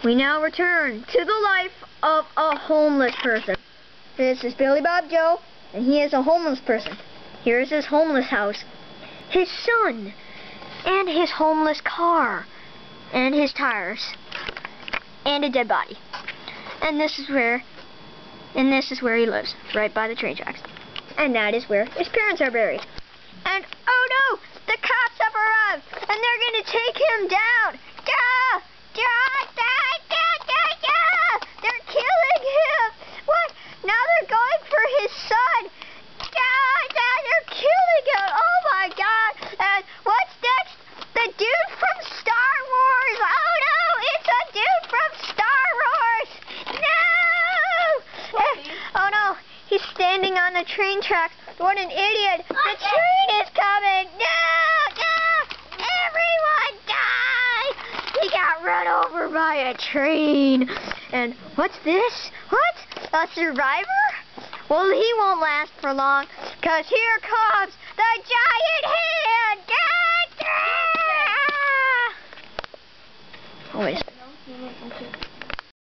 We now return to the life of a homeless person. This is Billy Bob Joe, and he is a homeless person. Here's his homeless house, his son, and his homeless car, and his tires, and a dead body. And this is where he lives, right by the train tracks. And that is where his parents are buried. And oh no, the cops have arrived, and they're going to take him down. They're killing him. What? Now they're going for his son. They're killing him. Oh my God. And what's next? The dude from Star Wars. Oh no, it's a dude from Star Wars. No. Oh no, he's standing on the train tracks. What an idiot. The train is coming. No. Everyone die. He got run over by a train. And what's this? What? A survivor? Well, he won't last for long, because here comes the giant hit!